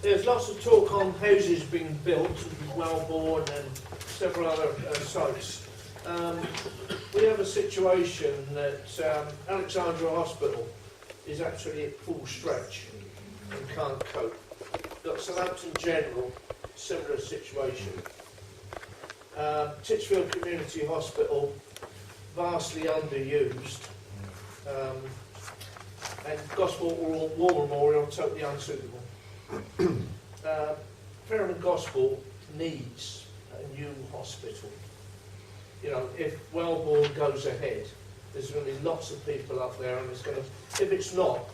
There's lots of talk on houses being built in Welborne and several other sites. We have a situation that Alexandra Hospital is actually at full stretch and can't cope. Got Southampton General, similar situation. Titchfield Community Hospital, vastly underused. And Gosport War Memorial, totally unsuitable. Fareham and Gosport needs a new hospital. You know, if Welborne goes ahead, there's going to be lots of people up there, and it's going to, if it's not,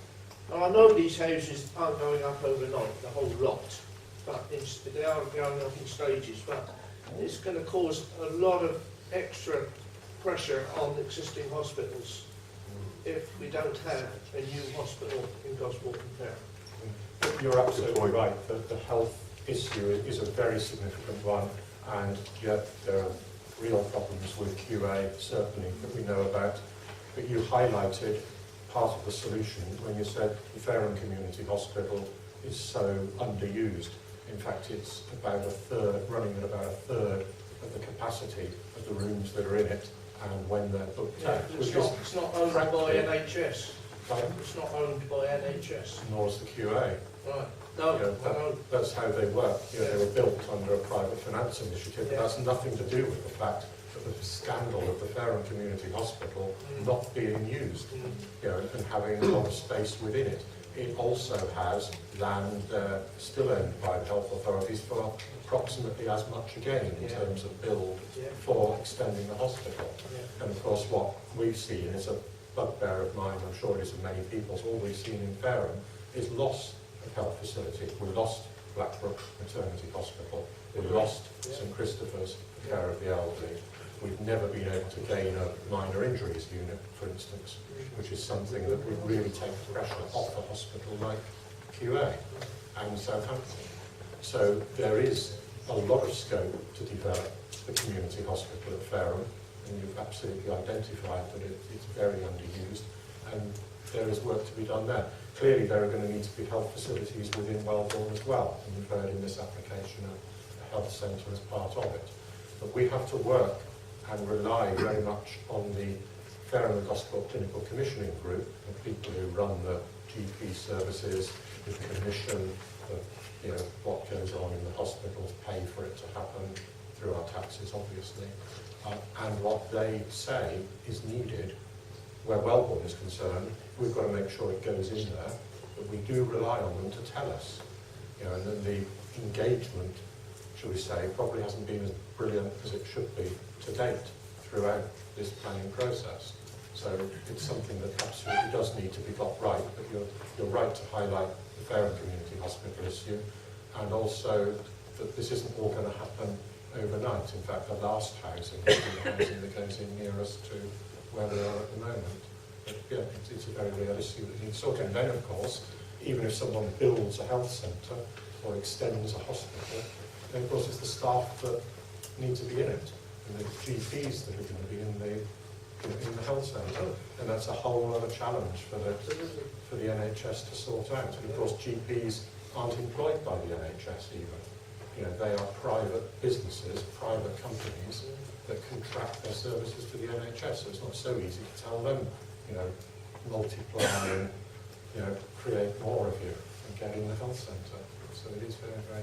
and I know these houses aren't going up overnight, the whole lot, but they are going up in stages, but it's going to cause a lot of extra pressure on existing hospitals if we don't have a new hospital in Gosport and Fareham. You're absolutely right that the health issue is a very significant one, and yet there are real problems with QA, certainly, that we know about. But you highlighted part of the solution when you said the Fareham Community Hospital is so underused. In fact, it's about a third, running at about a third of the capacity of the rooms that are in it, and when they're booked out. It's not owned by NHS. Pardon? It's not owned by NHS. Nor is the QA. Right. No, You know, that's how they work. You know, they were built under a private finance initiative, but that's nothing to do with the fact that the scandal of the Fareham Community Hospital not being used, you know, and having a lot of space within it. It also has land still owned by the health authorities for approximately as much again in terms of build for extending the hospital. And of course what we've seen is a bugbear of mine, I'm sure it is of many people's, all we've seen in Fareham is loss of health facility. We lost Blackbrook Maternity Hospital, we lost St Christopher's for care of the elderly. We've never been able to gain a minor injuries unit, for instance, which is something that would really take the pressure off a hospital like QA and Southampton. So there is a lot of scope to develop the community hospital at Fareham, and you've absolutely identified that it's very underused, and there is work to be done there. Clearly there are going to need to be health facilities within Welborne as well, and we've heard in this application a health centre as part of it. But we have to work and rely very much on the Fareham and Gosport Clinical Commissioning Group, the people who run the GP services, the commission, you know, what goes on in the hospitals, pay for it to happen through our taxes, obviously, and what they say is needed. Where Welborne is concerned, we've got to make sure it goes in there, but we do rely on them to tell us. You know, and then the engagement, shall we say, probably hasn't been as brilliant as it should be to date throughout this planning process. So it's something that absolutely does need to be got right, but you're right to highlight the Fareham Community Hospital issue, and also that this isn't all going to happen overnight. In fact, the last housing is the housing that goes in nearest to where we are at the moment. But yeah, it's a very real issue that needs sorting. And then, of course, even if someone builds a health centre or extends a hospital, then of course it's the staff that need to be in it, and the GPs that are going to be in the health centre, and that's a whole other challenge for the NHS to sort out. And of course GPs aren't employed by the NHS either. You know, they are private businesses, private companies that contract their services to the NHS, so it's not so easy to tell them, you know, multiply and, you know, create more of you and get in the health centre. So it is very, very